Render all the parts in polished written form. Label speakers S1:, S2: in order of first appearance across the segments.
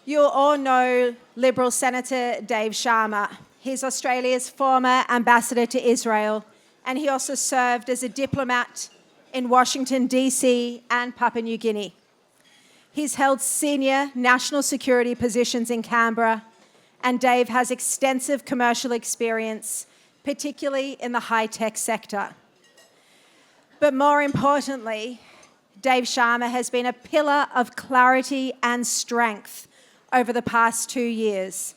S1: You'll all know Liberal Senator Dave Sharma. He's Australia's former ambassador to Israel, and he also served as a diplomat in Washington, D.C. and Papua New Guinea. He's held senior national security positions in Canberra, and Dave has extensive commercial experience, particularly in the high-tech sector. But more importantly, Dave Sharma has been a pillar of clarity and strength over the past 2 years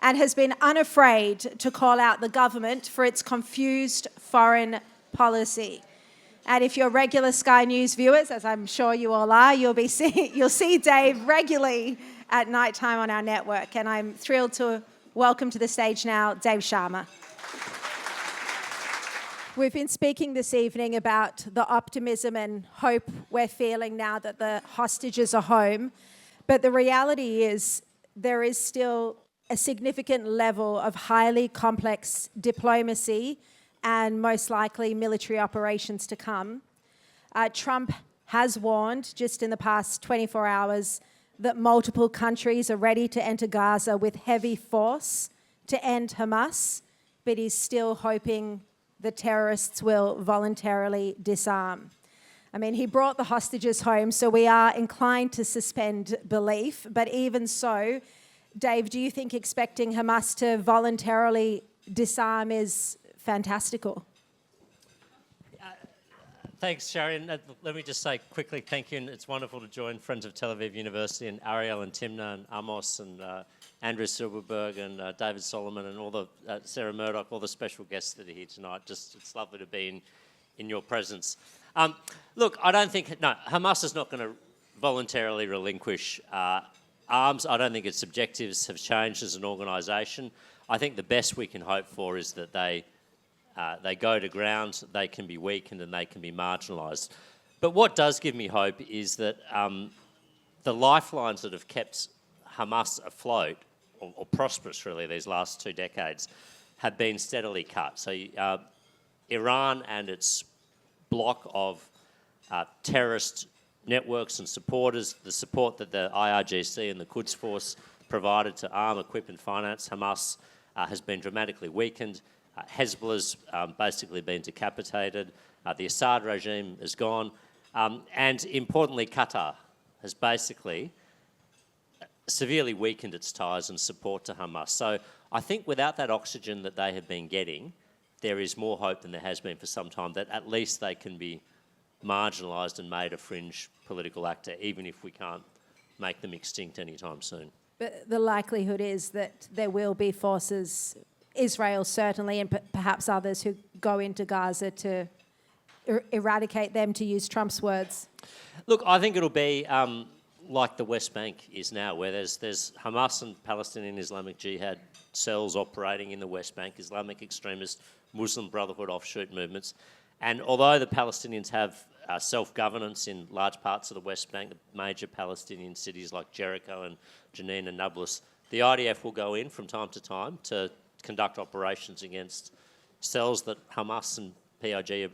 S1: and has been unafraid to call out the government for its confused foreign policy. And if you're regular Sky News viewers, as I'm sure you all are, you'll see Dave regularly at night time on our network. And I'm thrilled to welcome to the stage now Dave Sharma. We've been speaking this evening about the optimism and hope we're feeling now that the hostages are home. But the reality is there is still a significant level of highly complex diplomacy and most likely military operations to come. Trump has warned just in the past 24 hours that multiple countries are ready to enter Gaza with heavy force to end Hamas, but he's still hoping the terrorists will voluntarily disarm. I mean, he brought the hostages home, so we are inclined to suspend belief. But even so, Dave, do you think expecting Hamas to voluntarily disarm is fantastical?
S2: Thanks, Sharri. And let me just say quickly thank you. And it's wonderful to join Friends of Tel Aviv University and Ariel and Timna and Amos and Andrew Silverberg and David Solomon and all the Sarah Murdoch, all the special guests that are here tonight. Just it's lovely to be in your presence. Look, I don't think Hamas is not going to voluntarily relinquish arms. I don't think its objectives have changed as an organisation. I think the best we can hope for is that they go to ground, they can be weakened and they can be marginalised. But what does give me hope is that the lifelines that have kept Hamas afloat, or prosperous really, these last 2 decades, have been steadily cut. So Iran and its block of terrorist networks and supporters, the support that the IRGC and the Quds Force provided to arm, equip and finance Hamas has been dramatically weakened. Hezbollah's basically been decapitated. The Assad regime is gone. And importantly, Qatar has basically severely weakened its ties and support to Hamas. So I think without that oxygen that they have been getting, there is more hope than there has been for some time that at least they can be marginalised and made a fringe political actor, even if we can't make them extinct anytime soon.
S1: But the likelihood is that there will be forces, Israel certainly, and perhaps others who go into Gaza to eradicate them, to use Trump's words.
S2: Look, I think it'll be like the West Bank is now, where there's Hamas and Palestinian Islamic Jihad cells operating in the West Bank, Islamic extremist Muslim Brotherhood offshoot movements. And although the Palestinians have self-governance in large parts of the West Bank, the major Palestinian cities like Jericho and Jenin and Nablus, the IDF will go in from time to time to conduct operations against cells that Hamas and PIG,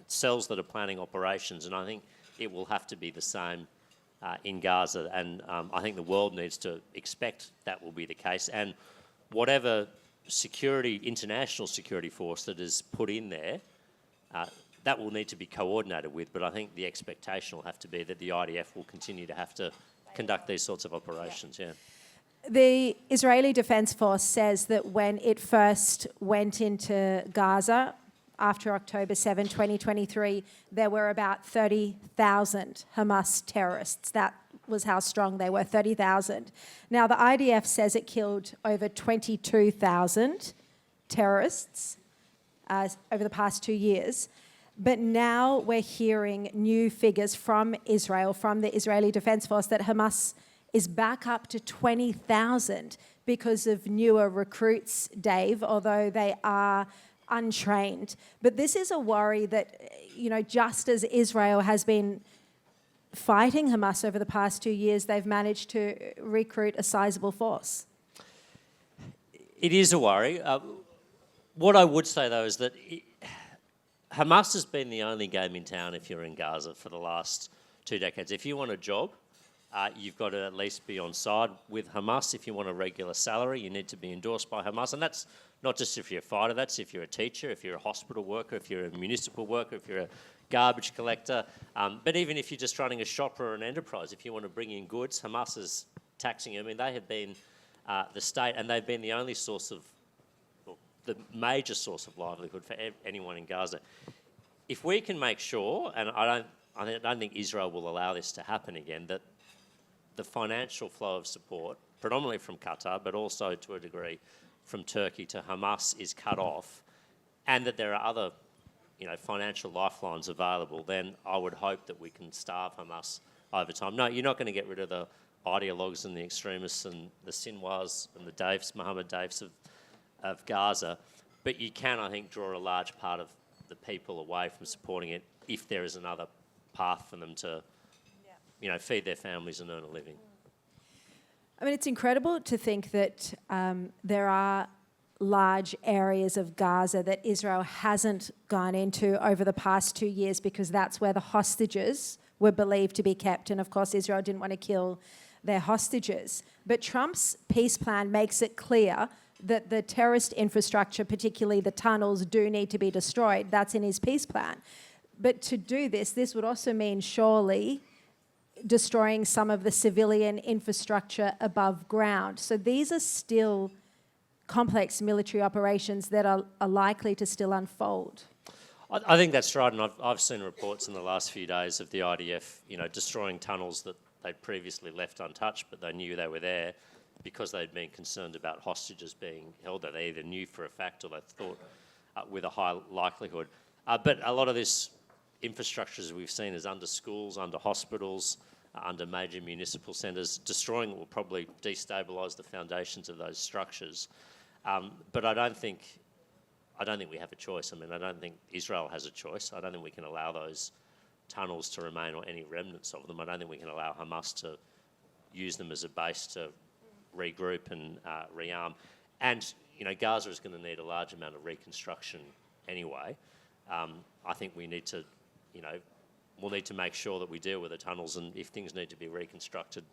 S2: cells that are planning operations. And I think it will have to be the same in Gaza. And I think the world needs to expect that will be the case. And whatever international security force that is put in there, that will need to be coordinated with, but I think the expectation will have to be that the IDF will continue to have to conduct these sorts of operations, yeah.
S1: The Israeli Defense Force says that when it first went into Gaza after October 7, 2023, there were about 30,000 Hamas terrorists. That was how strong they were, 30,000. Now, the IDF says it killed over 22,000 terrorists over the past 2 years. But now we're hearing new figures from Israel, from the Israeli Defense Force, that Hamas is back up to 20,000 because of newer recruits, Dave, although they are untrained. But this is a worry that, just as Israel has been fighting Hamas over the past 2 years, they've managed to recruit a sizable force.
S2: It is a worry. What I would say, though, is that Hamas has been the only game in town if you're in Gaza for the last 2 decades. If you want a job, You've got to at least be on side with Hamas. If you want a regular salary, you need to be endorsed by Hamas. And that's not just if you're a fighter, that's if you're a teacher, if you're a hospital worker, if you're a municipal worker, if you're a garbage collector. But even if you're just running a shop or an enterprise, if you want to bring in goods, Hamas is taxing you. I mean, they have been the state, and they've been the only source of, well, the major source of livelihood for anyone in Gaza. If we can make sure, and I don't think Israel will allow this to happen again, that the financial flow of support, predominantly from Qatar, but also to a degree from Turkey to Hamas, is cut off, and that there are other, financial lifelines available, then I would hope that we can starve Hamas over time. No, you're not going to get rid of the ideologues and the extremists and the Sinwars and the Mohammed Daves of Gaza, but you can, I think, draw a large part of the people away from supporting it if there is another path for them to, feed their families and earn a living.
S1: I mean, it's incredible to think that there are large areas of Gaza that Israel hasn't gone into over the past 2 years, because that's where the hostages were believed to be kept. And of course, Israel didn't want to kill their hostages. But Trump's peace plan makes it clear that the terrorist infrastructure, particularly the tunnels, do need to be destroyed. That's in his peace plan. But to do this would also mean surely destroying some of the civilian infrastructure above ground. So these are still complex military operations that are likely to still unfold.
S2: I think that's right, and I've seen reports in the last few days of the IDF, destroying tunnels that they'd previously left untouched, but they knew they were there because they'd been concerned about hostages being held, that they either knew for a fact or they thought with a high likelihood. But a lot of this infrastructure, as we've seen, is under schools, under hospitals, under major municipal centres. Destroying it will probably destabilise the foundations of those structures. But I don't think we have a choice. I mean, I don't think Israel has a choice. I don't think we can allow those tunnels to remain, or any remnants of them. I don't think we can allow Hamas to use them as a base to regroup and rearm. And, Gaza is going to need a large amount of reconstruction anyway. I think we need to, we'll need to make sure that we deal with the tunnels, and if things need to be reconstructed,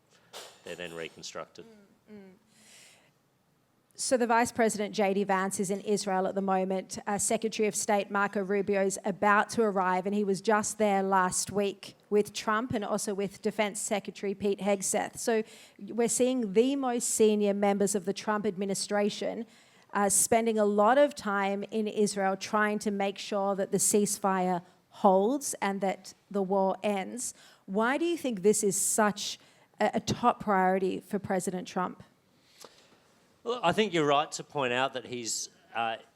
S2: they're then reconstructed.
S1: So the Vice President, J.D. Vance, is in Israel at the moment. Secretary of State Marco Rubio is about to arrive, and he was just there last week with Trump and also with Defense Secretary Pete Hegseth. So we're seeing the most senior members of the Trump administration spending a lot of time in Israel trying to make sure that the ceasefire holds and that the war ends. Why do you think this is such a top priority for President Trump?
S2: Well, I think you're right to point out that he's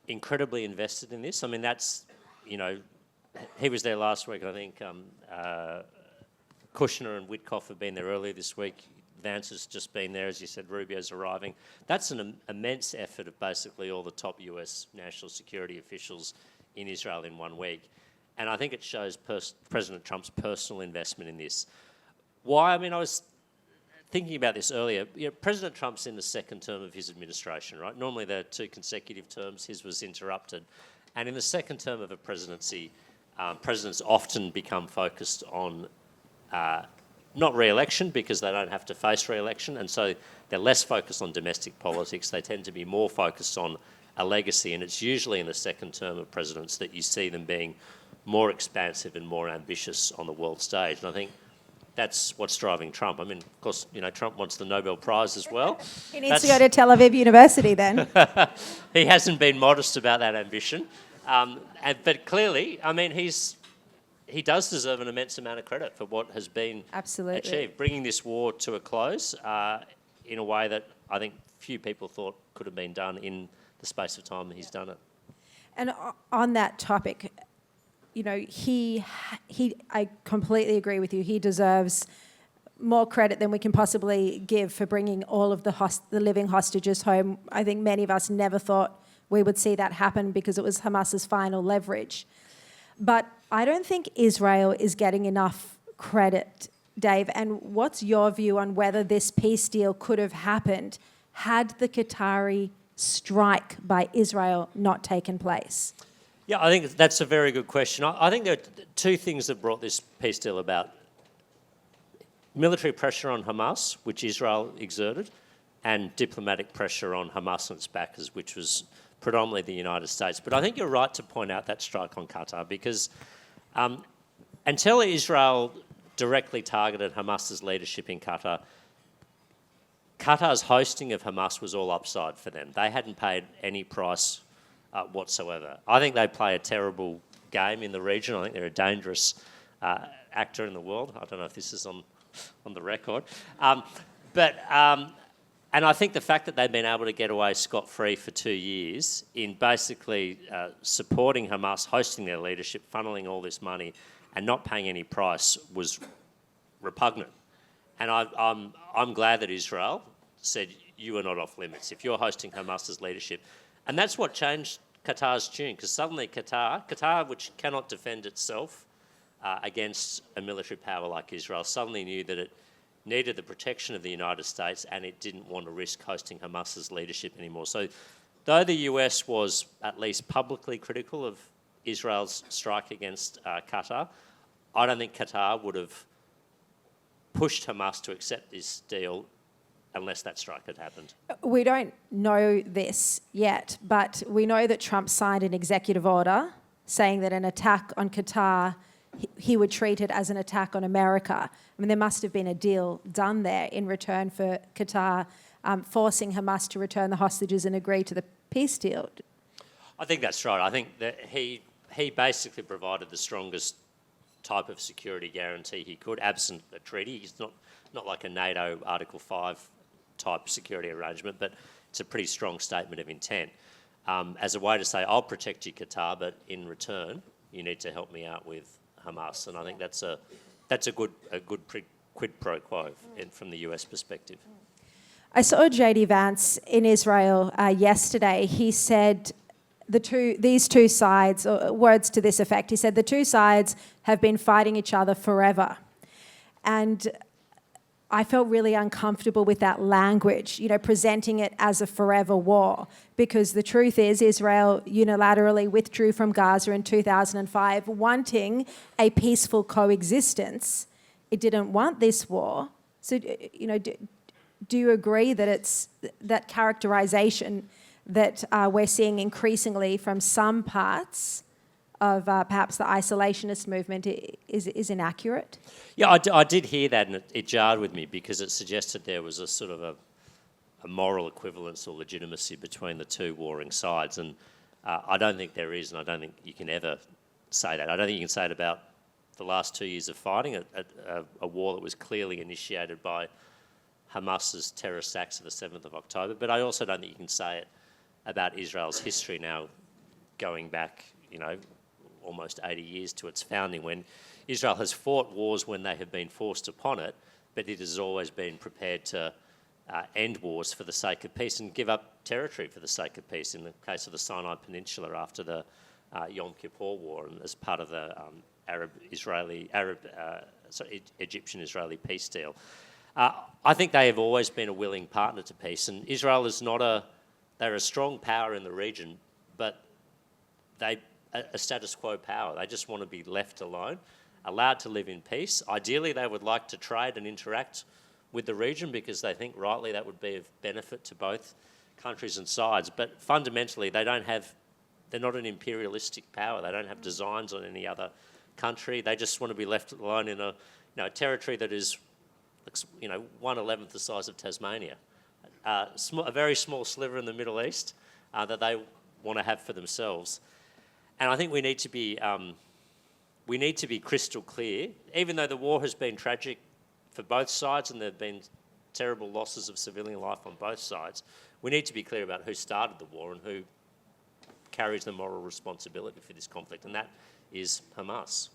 S2: incredibly invested in this. I mean, that's, he was there last week. I think Kushner and Witkoff have been there earlier this week. Vance has just been there, as you said. Rubio's arriving. That's an immense effort of basically all the top US national security officials in Israel in 1 week. And I think it shows President Trump's personal investment in this. Why? I mean, I was thinking about this earlier. President Trump's in the second term of his administration, right? Normally there are 2 consecutive terms. His was interrupted. And in the second term of a presidency, presidents often become focused on not re-election, because they don't have to face re-election, and so they're less focused on domestic politics. They tend to be more focused on a legacy, and it's usually in the second term of presidents that you see them being more expansive and more ambitious on the world stage. And I think that's what's driving Trump. I mean, of course, Trump wants the Nobel Prize as well.
S1: He needs to go to Tel Aviv University then.
S2: He hasn't been modest about that ambition. But clearly, I mean, he does deserve an immense amount of credit for what has been achieved, bringing this war to a close in a way that I think few people thought could have been done in the space of time that he's done it.
S1: And on that topic, I completely agree with you. He deserves more credit than we can possibly give for bringing all of the living hostages home. I think many of us never thought we would see that happen because it was Hamas's final leverage. But I don't think Israel is getting enough credit, Dave. And what's your view on whether this peace deal could have happened had the Qatari strike by Israel not taken place?
S2: Yeah, I think that's a very good question. I think there are 2 things that brought this peace deal about. military pressure on Hamas, which Israel exerted, and diplomatic pressure on Hamas and its backers, which was predominantly the United States. But I think you're right to point out that strike on Qatar, because until Israel directly targeted Hamas's leadership in Qatar, Qatar's hosting of Hamas was all upside for them. They hadn't paid any price whatsoever. I think they play a terrible game in the region. I think they're a dangerous actor in the world. I don't know if this is on the record. And I think the fact that they've been able to get away scot-free for 2 years in basically supporting Hamas, hosting their leadership, funneling all this money and not paying any price was repugnant. And I'm glad that Israel said, you are not off limits if you're hosting Hamas's leadership. And that's what changed Qatar's tune, because suddenly Qatar, which cannot defend itself against a military power like Israel, suddenly knew that it needed the protection of the United States and it didn't want to risk hosting Hamas's leadership anymore. So though the US was at least publicly critical of Israel's strike against Qatar, I don't think Qatar would have pushed Hamas to accept this deal unless that strike had happened.
S1: We don't know this yet, but we know that Trump signed an executive order saying that an attack on Qatar, he would treat it as an attack on America. I mean, there must have been a deal done there in return for Qatar forcing Hamas to return the hostages and agree to the peace deal.
S2: I think that's right. I think that he basically provided the strongest type of security guarantee he could, absent a treaty. He's not like a NATO Article 5 type security arrangement, but it's a pretty strong statement of intent as a way to say, I'll protect you, Qatar, but in return, you need to help me out with Hamas. And I think that's a good quid pro quo from the US perspective.
S1: I saw J.D. Vance in Israel yesterday. He said these two sides, or words to this effect, he said the two sides have been fighting each other forever. And I felt really uncomfortable with that language, presenting it as a forever war, because the truth is Israel unilaterally withdrew from Gaza in 2005, wanting a peaceful coexistence. It didn't want this war. So, do you agree that it's that characterization that we're seeing increasingly from some parts of perhaps the isolationist movement is inaccurate?
S2: Yeah, I did hear that, and it jarred with me, because it suggested there was a sort of a moral equivalence or legitimacy between the two warring sides, and I don't think there is, and I don't think you can ever say that. I don't think you can say it about the last 2 years of fighting, a war that was clearly initiated by Hamas's terrorist acts of the 7th of October, but I also don't think you can say it about Israel's history now, going back, almost 80 years to its founding, when Israel has fought wars when they have been forced upon it, but it has always been prepared to end wars for the sake of peace and give up territory for the sake of peace. In the case of the Sinai Peninsula after the Yom Kippur War, and as part of the Egyptian-Israeli peace deal. I think they have always been a willing partner to peace, and Israel is they're a strong power in the region, but they're a status quo power. They just want to be left alone, allowed to live in peace. Ideally, they would like to trade and interact with the region, because they think rightly that would be of benefit to both countries and sides. But fundamentally, they're not an imperialistic power. They don't have designs on any other country. They just want to be left alone in a territory that is 1/11th the size of Tasmania, a very small sliver in the Middle East that they want to have for themselves. And I think we need to be crystal clear, even though the war has been tragic for both sides and there have been terrible losses of civilian life on both sides. We need to be clear about who started the war and who carries the moral responsibility for this conflict, and that is Hamas.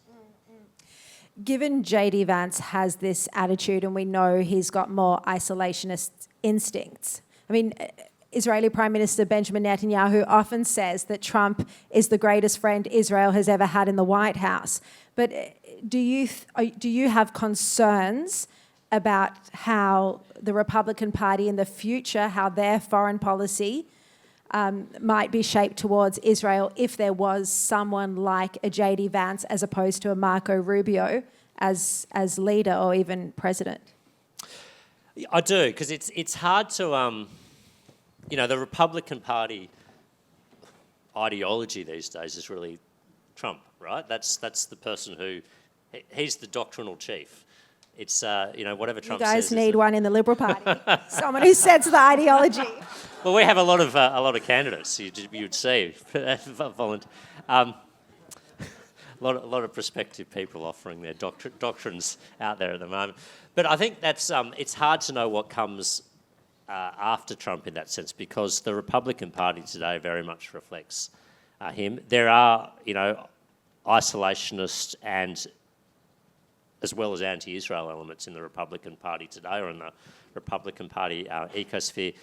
S1: Given J.D. Vance has this attitude, and we know he's got more isolationist instincts, I mean, Israeli Prime Minister Benjamin Netanyahu often says that Trump is the greatest friend Israel has ever had in the White House. But do you have concerns about how the Republican Party in the future, how their foreign policy might be shaped towards Israel if there was someone like a J.D. Vance as opposed to a Marco Rubio as leader or even president?
S2: I do, because it's hard to, the Republican Party ideology these days is really Trump, right? That's the person who, he's the doctrinal chief. It's, whatever Trump says.
S1: You guys need one in the Liberal Party. Someone who sets the ideology.
S2: Well, we have a lot of candidates. You'd see, a lot of prospective people offering their doctrines out there at the moment. But I think that's it's hard to know what comes after Trump in that sense, because the Republican Party today very much reflects him. There are, isolationist and as well as anti-Israel elements in the Republican Party today, or in the Republican Party ecosphere.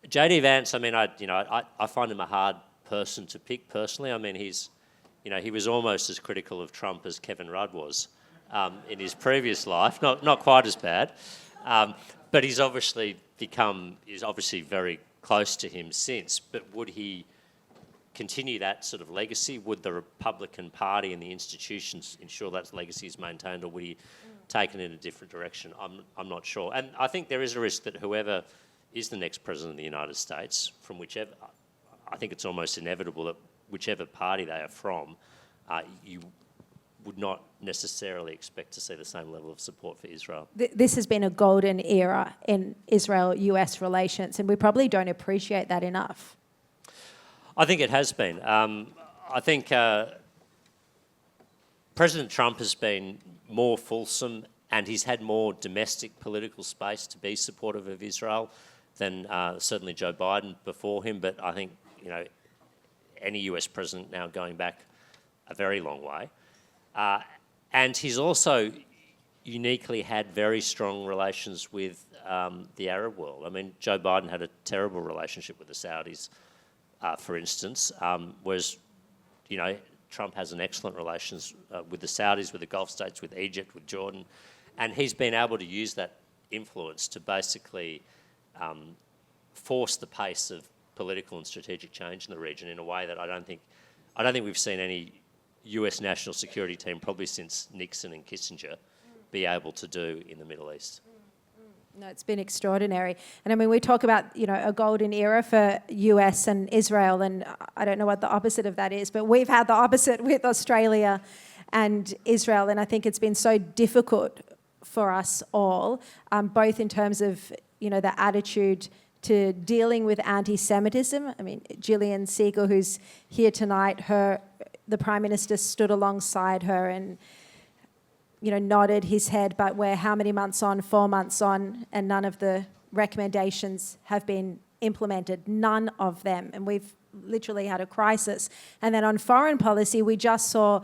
S2: JD Vance, I find him a hard person to pick personally. I mean, he was almost as critical of Trump as Kevin Rudd was in his previous life. Not quite as bad, but he's obviously very close to him since. But would he continue that sort of legacy? Would the Republican Party and the institutions ensure that legacy is maintained, or would he take it in a different direction? I'm not sure. And I think there is a risk that whoever is the next president of the United States, from whichever, I think it's almost inevitable that whichever party they are from, you would not necessarily expect to see the same level of support for Israel.
S1: This has been a golden era in Israel-US relations, and we probably don't appreciate that enough.
S2: I think it has been. I think President Trump has been more fulsome, and he's had more domestic political space to be supportive of Israel than certainly Joe Biden before him. But I think, any US president now going back a very long way. And he's also uniquely had very strong relations with the Arab world. I mean, Joe Biden had a terrible relationship with the Saudis, for instance, whereas, Trump has an excellent relations with the Saudis, with the Gulf states, with Egypt, with Jordan, and he's been able to use that influence to basically force the pace of political and strategic change in the region in a way that I don't think we've seen any US national security team, probably since Nixon and Kissinger, be able to do in the Middle East.
S1: No, it's been extraordinary. And I mean, we talk about, a golden era for US and Israel, and I don't know what the opposite of that is, but we've had the opposite with Australia and Israel, and I think it's been so difficult for us all, both in terms of, the attitude to dealing with anti-Semitism. I mean, Gillian Siegel, who's here tonight, the Prime Minister stood alongside her and nodded his head, but we're how many months on? 4 months on, and none of the recommendations have been implemented, none of them, and we've literally had a crisis. And then on foreign policy, we just saw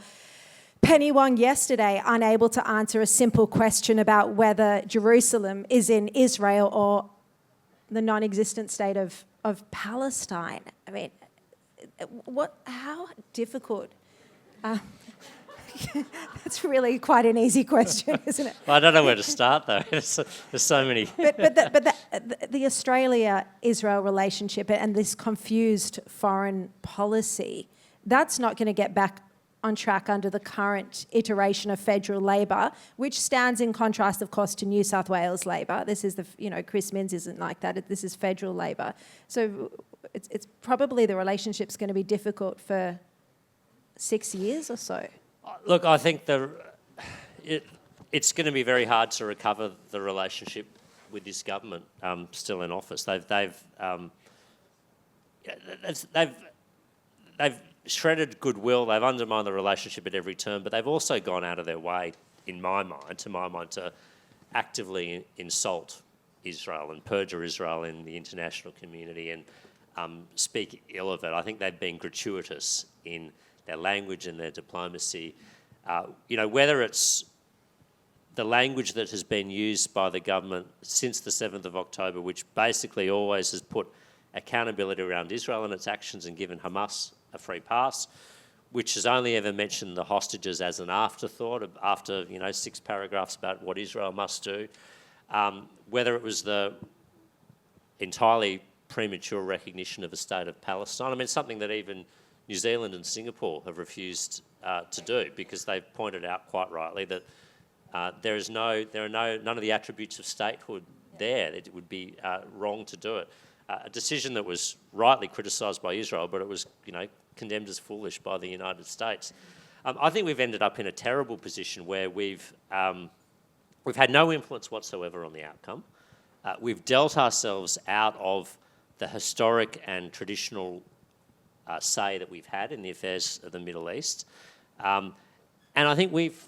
S1: Penny Wong yesterday unable to answer a simple question about whether Jerusalem is in Israel or the non-existent state of Palestine. I mean, how difficult? That's really quite an easy question, isn't it?
S2: Well, I don't know where to start, though. There's so many.
S1: But the Australia-Israel relationship and this confused foreign policy, that's not going to get back on track under the current iteration of federal Labor, which stands in contrast, of course, to New South Wales Labor. This is Chris Minns isn't like that. This is federal Labor. So it's probably the relationship's going to be difficult for 6 years or so.
S2: Look, I think it's going to be very hard to recover the relationship with this government still in office. They've shredded goodwill. They've undermined the relationship at every turn, but they've also gone out of their way, to my mind, to actively insult Israel and perjure Israel in the international community and speak ill of it. I think they've been gratuitous in their language and their diplomacy. Whether it's the language that has been used by the government since the 7th of October, which basically always has put accountability around Israel and its actions and given Hamas a free pass, which has only ever mentioned the hostages as an afterthought after 6 paragraphs about what Israel must do. Whether it was the entirely premature recognition of a state of Palestine. I mean, something that even New Zealand and Singapore have refused to do, because they've pointed out quite rightly that none of the attributes of statehood there. It would be wrong to do it. A decision that was rightly criticised by Israel, but it was, condemned as foolish by the United States. I think we've ended up in a terrible position where we've had no influence whatsoever on the outcome. We've dealt ourselves out of the historic and traditional say that we've had in the affairs of the Middle East. And I think we've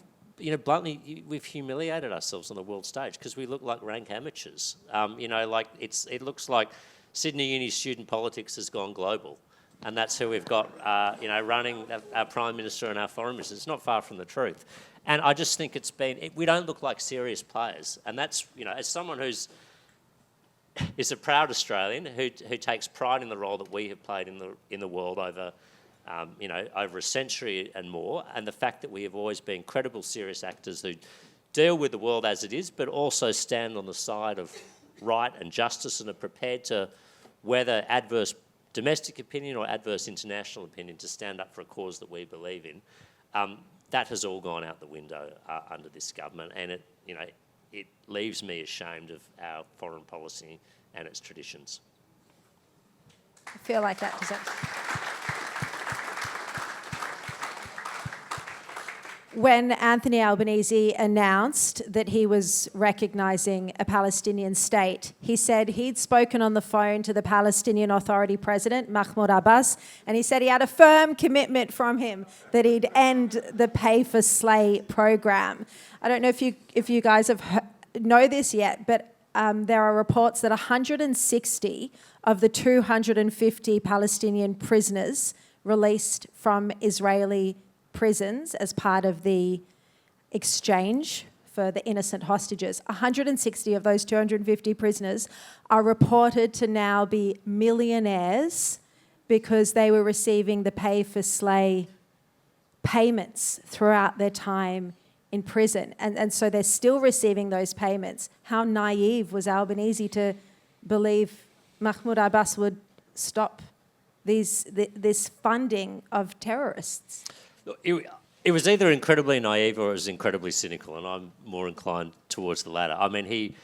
S2: humiliated ourselves on the world stage because we look like rank amateurs. It looks like Sydney Uni student politics has gone global, and that's who we've got, running our Prime Minister and our Foreign Minister. It's not far from the truth. And I just think we don't look like serious players. And that's, as someone is a proud Australian who takes pride in the role that we have played in the world over a century and more, and the fact that we have always been credible, serious actors who deal with the world as it is, but also stand on the side of right and justice and are prepared to weather adverse domestic opinion or adverse international opinion to stand up for a cause that we believe in. That has all gone out the window under this government, and it leaves me ashamed of our foreign policy and its traditions.
S1: I feel like that deserves. When Anthony Albanese announced that he was recognising a Palestinian state, he said he'd spoken on the phone to the Palestinian Authority President, Mahmoud Abbas, and he said he had a firm commitment from him that he'd end the pay-for-slay program. I don't know if you guys know this yet, but there are reports that 160 of the 250 Palestinian prisoners released from Israeli prisons as part of the exchange for the innocent hostages. 160 of those 250 prisoners are reported to now be millionaires because they were receiving the pay-for-slay payments throughout their time in prison. And so they're still receiving those payments. How naive was Albanese to believe Mahmoud Abbas would stop this funding of terrorists?
S2: It was either incredibly naive or it was incredibly cynical, and I'm more inclined towards the latter. I mean,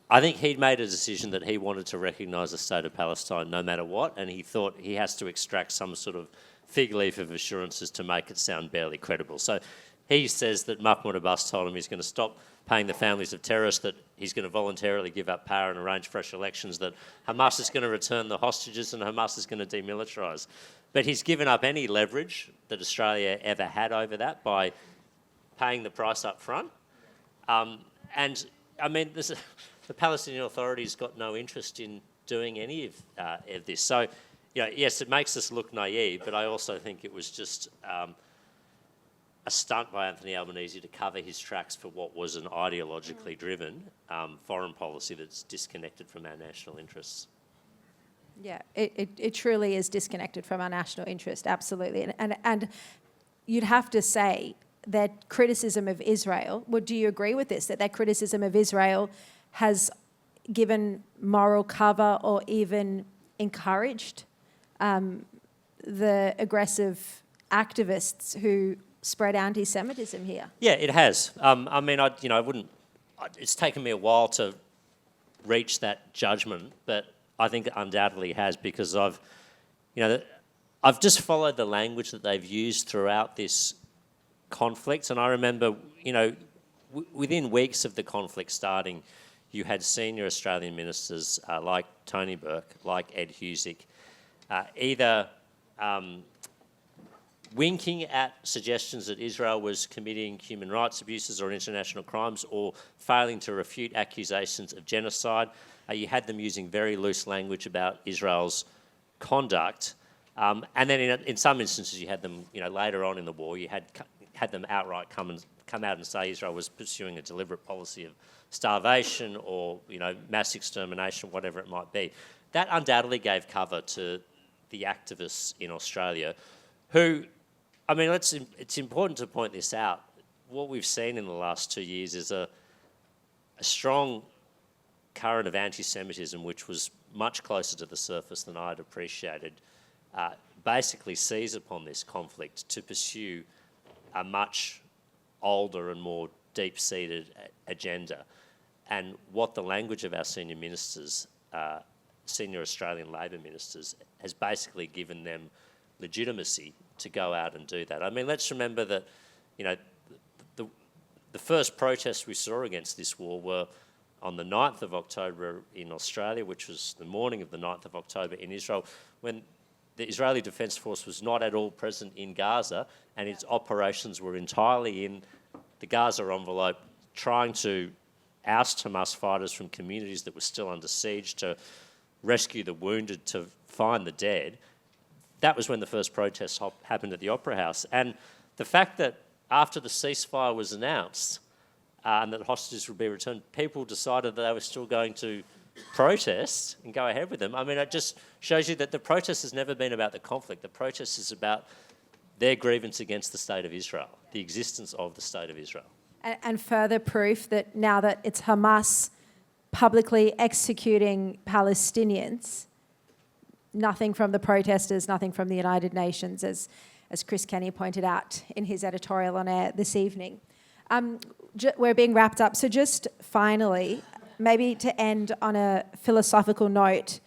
S2: I think he'd made a decision that he wanted to recognise the state of Palestine no matter what, and he thought he has to extract some sort of fig leaf of assurances to make it sound barely credible. So he says that Mahmoud Abbas told him he's going to stop paying the families of terrorists, that he's going to voluntarily give up power and arrange fresh elections, that Hamas is going to return the hostages and Hamas is going to demilitarise. But he's given up any leverage that Australia ever had over that by paying the price up front. And, I mean, the Palestinian Authority's got no interest in doing any of this. So, yes, it makes us look naive, but I also think it was just a stunt by Anthony Albanese to cover his tracks for what was an ideologically driven foreign policy that's disconnected from our national interests.
S1: Yeah, it truly is disconnected from our national interest, absolutely. And you'd have to say that criticism of Israel, do you agree with this, that criticism of Israel has given moral cover or even encouraged the aggressive activists who spread anti-Semitism here?
S2: Yeah, it has. I mean, it's taken me a while to reach that judgment, but I think it undoubtedly has, because I've just followed the language that they've used throughout this conflict. And I remember, within weeks of the conflict starting, you had senior Australian ministers like Tony Burke, like Ed Husic, either winking at suggestions that Israel was committing human rights abuses or international crimes, or failing to refute accusations of genocide. You had them using very loose language about Israel's conduct. And then in some instances you had them, later on in the war, you had them outright come out and say Israel was pursuing a deliberate policy of starvation or, mass extermination, whatever it might be. That undoubtedly gave cover to the activists in Australia who, I mean, it's important to point this out. What we've seen in the last 2 years is a strong current of anti-Semitism, which was much closer to the surface than I'd appreciated, basically seize upon this conflict to pursue a much older and more deep-seated agenda. And what the language of our senior ministers, senior Australian Labor ministers, has basically given them legitimacy to go out and do that. I mean, let's remember that, you know, the first protests we saw against this war were on the 9th of October in Australia, which was the morning of the 9th of October in Israel, when the Israeli Defence Force was not at all present in Gaza, and its operations were entirely in the Gaza envelope, trying to oust Hamas fighters from communities that were still under siege, to rescue the wounded, to find the dead. That was when the first protests happened at the Opera House. And the fact that after the ceasefire was announced and that hostages would be returned, people decided that they were still going to protest and go ahead with them. I mean, it just shows you that the protest has never been about the conflict. The protest is about their grievance against the State of Israel, the existence of the State of Israel.
S1: And further proof that now that it's Hamas publicly executing Palestinians, nothing from the protesters, nothing from the United Nations, as Chris Kenny pointed out in his editorial on air this evening. We're being wrapped up, so just finally, maybe to end on a philosophical note,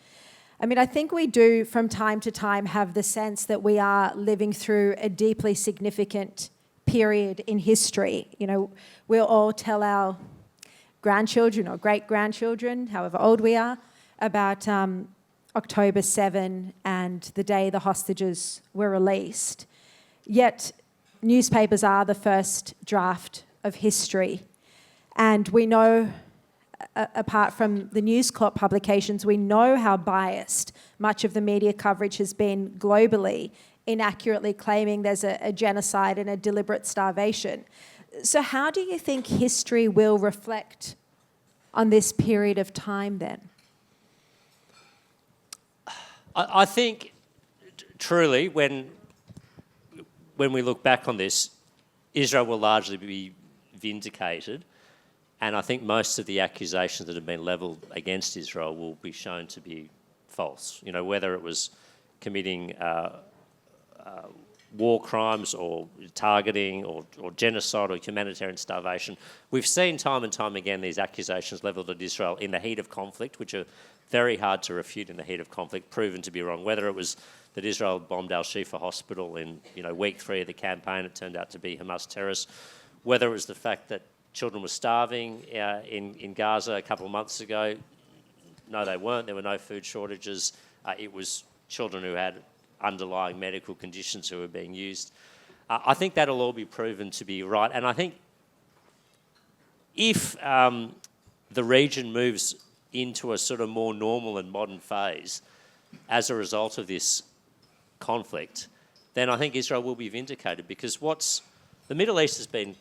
S1: I mean, I think we do from time to time have the sense that we are living through a deeply significant period in history. You know, we'll all tell our grandchildren or great-grandchildren, however old we are, about October 7 and the day the hostages were released. Yet newspapers are the first draft of history. And we know, apart from the News Corp publications, we know how biased much of the media coverage has been globally, inaccurately claiming there's a genocide and a deliberate starvation. So how do you think history will reflect on this period of time then?
S2: I think, truly, when we look back on this, Israel will largely be vindicated, and I think most of the accusations that have been levelled against Israel will be shown to be false. You know, whether it was committing war crimes or targeting or genocide or humanitarian starvation. We've seen time and time again these accusations levelled at Israel in the heat of conflict, which are very hard to refute in the heat of conflict, proven to be wrong. Whether it was that Israel bombed Al-Shifa Hospital in week 3 of the campaign, it turned out to be Hamas terrorists. Whether it was the fact that children were starving in Gaza a couple of months ago, no, they weren't. There were no food shortages. It was children who had underlying medical conditions who were being used. I think that'll all be proven to be right. And I think if the region moves into a sort of more normal and modern phase as a result of this conflict, then I think Israel will be vindicated, because the Middle East has been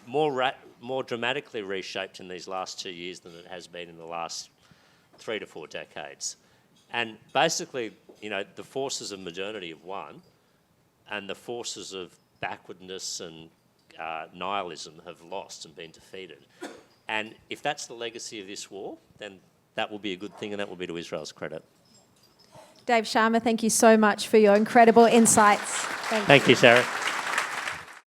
S2: more dramatically reshaped in these last 2 years than it has been in the last 3 to 4 decades. And basically, the forces of modernity have won, and the forces of backwardness and nihilism have lost and been defeated. And if that's the legacy of this war, then that will be a good thing, and that will be to Israel's credit.
S1: Dave Sharma, thank you so much for your incredible insights.
S2: Thank you, Sharri.